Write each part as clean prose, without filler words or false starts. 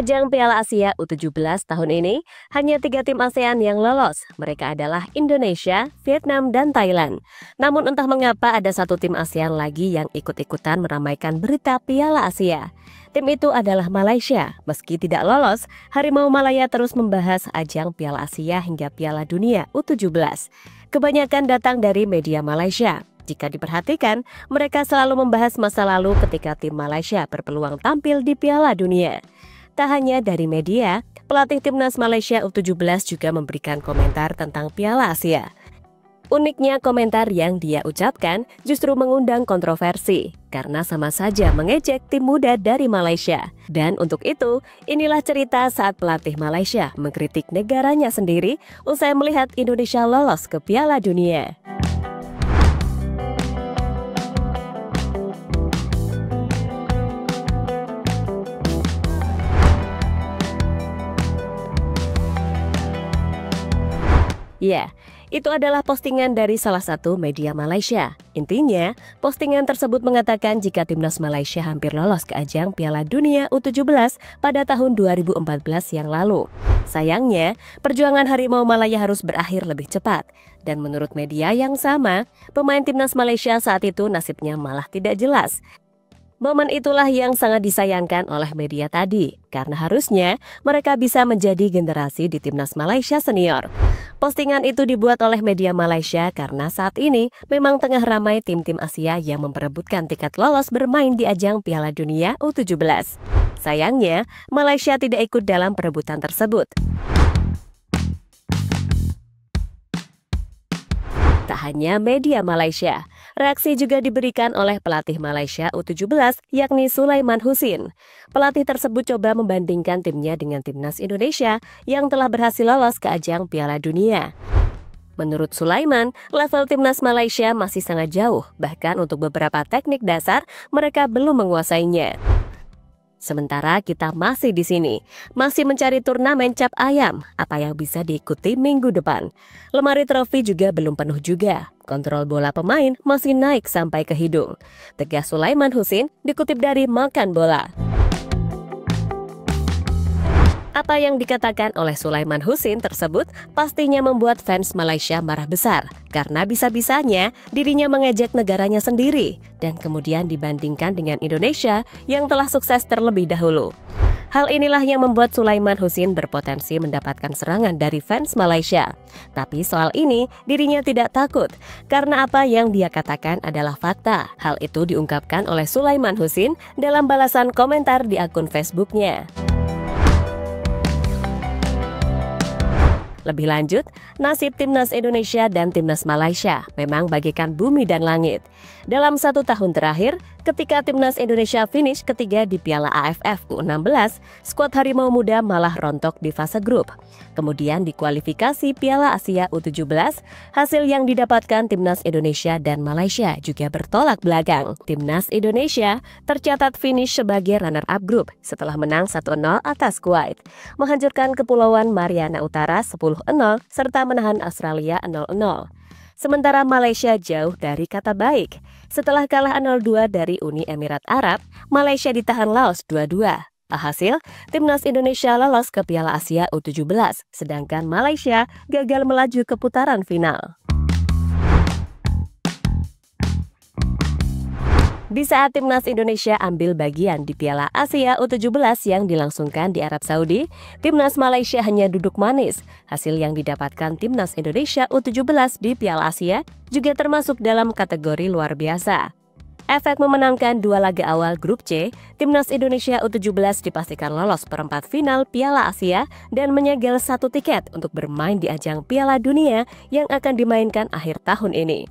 ajang Piala Asia U17 tahun ini, hanya 3 tim ASEAN yang lolos. Mereka adalah Indonesia, Vietnam, dan Thailand. Namun entah mengapa ada satu tim ASEAN lagi yang ikut-ikutan meramaikan berita Piala Asia. Tim itu adalah Malaysia. Meski tidak lolos, Harimau Malaya terus membahas ajang Piala Asia hingga Piala Dunia U17. Kebanyakan datang dari media Malaysia. Jika diperhatikan, mereka selalu membahas masa lalu ketika tim Malaysia berpeluang tampil di Piala Dunia. Tak hanya dari media, pelatih timnas Malaysia U17 juga memberikan komentar tentang Piala Asia. Uniknya komentar yang dia ucapkan justru mengundang kontroversi, karena sama saja mengejek tim muda dari Malaysia. Dan untuk itu, inilah cerita saat pelatih Malaysia mengkritik negaranya sendiri usai melihat Indonesia lolos ke Piala Dunia. Ya, itu adalah postingan dari salah satu media Malaysia. Intinya, postingan tersebut mengatakan jika timnas Malaysia hampir lolos ke ajang Piala Dunia U17 pada tahun 2014 yang lalu. Sayangnya, perjuangan Harimau Malaya harus berakhir lebih cepat. Dan menurut media yang sama, pemain timnas Malaysia saat itu nasibnya malah tidak jelas. Momen itulah yang sangat disayangkan oleh media tadi, karena harusnya mereka bisa menjadi generasi di timnas Malaysia senior. Postingan itu dibuat oleh media Malaysia karena saat ini memang tengah ramai tim-tim Asia yang memperebutkan tiket lolos bermain di ajang Piala Dunia U17. Sayangnya, Malaysia tidak ikut dalam perebutan tersebut. Tak hanya media Malaysia, reaksi juga diberikan oleh pelatih Malaysia U17 yakni Sulaiman Husin. Pelatih tersebut coba membandingkan timnya dengan timnas Indonesia yang telah berhasil lolos ke ajang Piala Dunia. Menurut Sulaiman, level timnas Malaysia masih sangat jauh, bahkan untuk beberapa teknik dasar mereka belum menguasainya. Sementara kita masih di sini, masih mencari turnamen cap ayam, apa yang bisa diikuti minggu depan. Lemari trofi juga belum penuh juga. Kontrol bola pemain masih naik sampai ke hidung. Tegas Sulaiman Husin dikutip dari Makan Bola. Apa yang dikatakan oleh Sulaiman Husin tersebut pastinya membuat fans Malaysia marah besar karena bisa-bisanya dirinya mengejek negaranya sendiri dan kemudian dibandingkan dengan Indonesia yang telah sukses terlebih dahulu. Hal inilah yang membuat Sulaiman Husin berpotensi mendapatkan serangan dari fans Malaysia. Tapi soal ini dirinya tidak takut karena apa yang dia katakan adalah fakta. Hal itu diungkapkan oleh Sulaiman Husin dalam balasan komentar di akun Facebooknya. Lebih lanjut, nasib timnas Indonesia dan timnas Malaysia memang bagaikan bumi dan langit. Dalam 1 tahun terakhir, ketika timnas Indonesia finish ketiga di Piala AFF U16, skuad Harimau Muda malah rontok di fase grup. Kemudian di kualifikasi Piala Asia U17, hasil yang didapatkan timnas Indonesia dan Malaysia juga bertolak belakang. Timnas Indonesia tercatat finish sebagai runner-up grup setelah menang 1-0 atas Kuwait, menghancurkan Kepulauan Mariana Utara 10-0 serta menahan Australia 0-0. Sementara Malaysia jauh dari kata baik. Setelah kalah 0-2 dari Uni Emirat Arab, Malaysia ditahan Laos 2-2. Alhasil, timnas Indonesia lolos ke Piala Asia U17, sedangkan Malaysia gagal melaju ke putaran final. Di saat timnas Indonesia ambil bagian di Piala Asia U17 yang dilangsungkan di Arab Saudi, timnas Malaysia hanya duduk manis. Hasil yang didapatkan timnas Indonesia U17 di Piala Asia juga termasuk dalam kategori luar biasa. Efek memenangkan 2 laga awal grup C, timnas Indonesia U17 dipastikan lolos perempat final Piala Asia dan menyegel 1 tiket untuk bermain di ajang Piala Dunia yang akan dimainkan akhir tahun ini.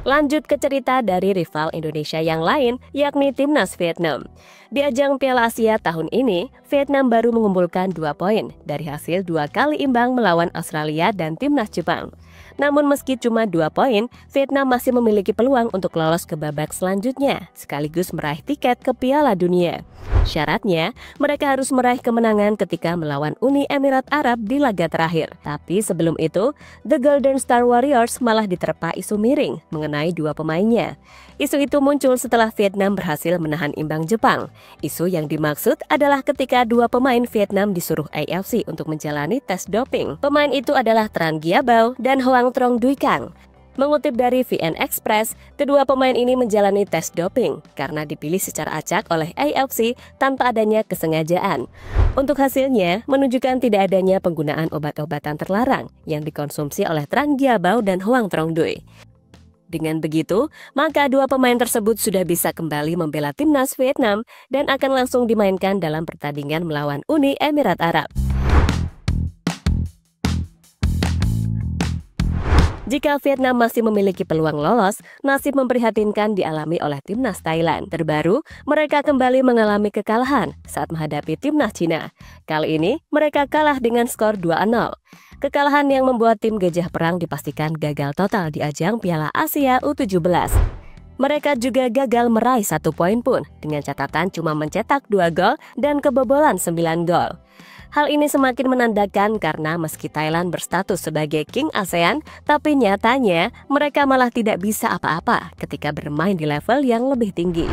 Lanjut ke cerita dari rival Indonesia yang lain, yakni timnas Vietnam. Di ajang Piala Asia tahun ini, Vietnam baru mengumpulkan 2 poin dari hasil 2 kali imbang melawan Australia dan timnas Jepang. Namun meski cuma 2 poin, Vietnam masih memiliki peluang untuk lolos ke babak selanjutnya, sekaligus meraih tiket ke Piala Dunia. Syaratnya, mereka harus meraih kemenangan ketika melawan Uni Emirat Arab di laga terakhir. Tapi sebelum itu, The Golden Star Warriors malah diterpa isu miring mengenai 2 pemainnya. Isu itu muncul setelah Vietnam berhasil menahan imbang Jepang. Isu yang dimaksud adalah ketika 2 pemain Vietnam disuruh AFC untuk menjalani tes doping. Pemain itu adalah Tran Gia Bao dan Hoang Trong Duy Cang. Mengutip dari VN Express, kedua pemain ini menjalani tes doping karena dipilih secara acak oleh AFC tanpa adanya kesengajaan. Untuk hasilnya, menunjukkan tidak adanya penggunaan obat-obatan terlarang yang dikonsumsi oleh Tran Gia Bao dan Hoang Trong Duy. Dengan begitu, maka 2 pemain tersebut sudah bisa kembali membela timnas Vietnam dan akan langsung dimainkan dalam pertandingan melawan Uni Emirat Arab. Jika Vietnam masih memiliki peluang lolos, nasib memprihatinkan dialami oleh timnas Thailand. Terbaru, mereka kembali mengalami kekalahan saat menghadapi timnas Cina. Kali ini, mereka kalah dengan skor 2-0. Kekalahan yang membuat tim Gajah Perang dipastikan gagal total di ajang Piala Asia U17. Mereka juga gagal meraih 1 poin pun, dengan catatan cuma mencetak 2 gol dan kebobolan 9 gol. Hal ini semakin menandakan karena meski Thailand berstatus sebagai King ASEAN, tapi nyatanya mereka malah tidak bisa apa-apa ketika bermain di level yang lebih tinggi.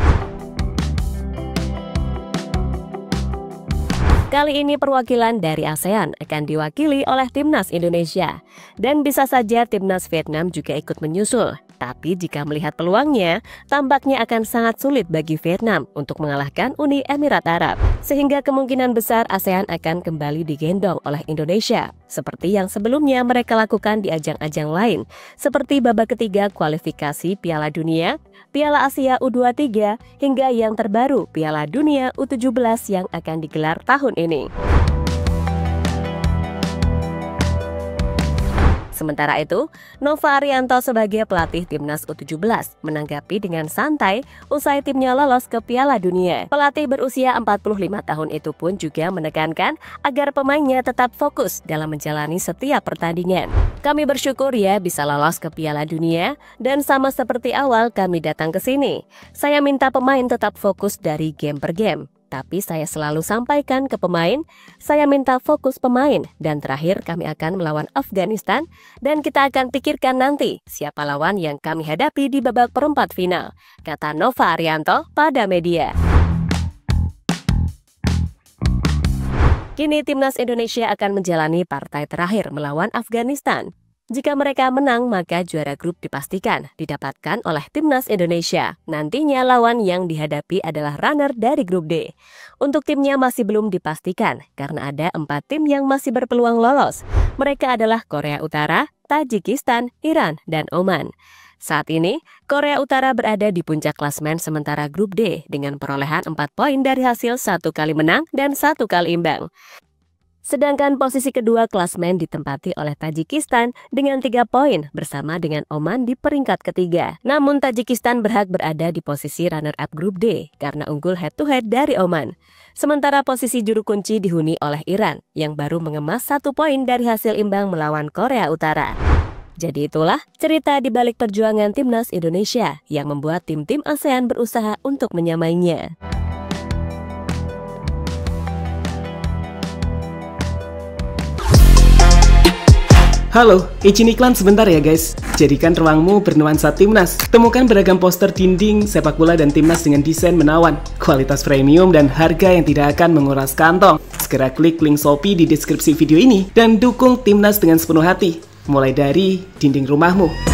Kali ini perwakilan dari ASEAN akan diwakili oleh timnas Indonesia. Dan bisa saja timnas Vietnam juga ikut menyusul. Tapi jika melihat peluangnya, tampaknya akan sangat sulit bagi Vietnam untuk mengalahkan Uni Emirat Arab. Sehingga kemungkinan besar ASEAN akan kembali digendong oleh Indonesia, seperti yang sebelumnya mereka lakukan di ajang-ajang lain, seperti babak ketiga kualifikasi Piala Dunia, Piala Asia U23, hingga yang terbaru Piala Dunia U17 yang akan digelar tahun ini. Sementara itu, Nova Arianto sebagai pelatih timnas U17 menanggapi dengan santai usai timnya lolos ke Piala Dunia. Pelatih berusia 45 tahun itu pun juga menekankan agar pemainnya tetap fokus dalam menjalani setiap pertandingan. Kami bersyukur ya bisa lolos ke Piala Dunia dan sama seperti awal kami datang ke sini. Saya minta pemain tetap fokus dari game per game. Tapi saya selalu sampaikan ke pemain, saya minta fokus pemain, dan terakhir kami akan melawan Afghanistan, dan kita akan pikirkan nanti siapa lawan yang kami hadapi di babak perempat final, kata Nova Arianto pada media. Kini timnas Indonesia akan menjalani partai terakhir melawan Afghanistan. Jika mereka menang, maka juara grup dipastikan didapatkan oleh timnas Indonesia. Nantinya lawan yang dihadapi adalah runner dari grup D. Untuk timnya masih belum dipastikan karena ada 4 tim yang masih berpeluang lolos. Mereka adalah Korea Utara, Tajikistan, Iran, dan Oman. Saat ini, Korea Utara berada di puncak klasemen sementara grup D dengan perolehan 4 poin dari hasil 1 kali menang dan 1 kali imbang. Sedangkan posisi kedua klasmen ditempati oleh Tajikistan dengan 3 poin bersama dengan Oman di peringkat ketiga. Namun Tajikistan berhak berada di posisi runner-up grup D karena unggul head-to-head dari Oman. Sementara posisi juru kunci dihuni oleh Iran yang baru mengemas 1 poin dari hasil imbang melawan Korea Utara. Jadi itulah cerita di balik perjuangan timnas Indonesia yang membuat tim-tim ASEAN berusaha untuk menyamainya. Halo, izin iklan sebentar ya guys. Jadikan ruangmu bernuansa timnas. Temukan beragam poster dinding, sepak bola dan timnas dengan desain menawan, kualitas premium dan harga yang tidak akan menguras kantong. Segera klik link Shopee di deskripsi video ini dan dukung timnas dengan sepenuh hati. Mulai dari dinding rumahmu.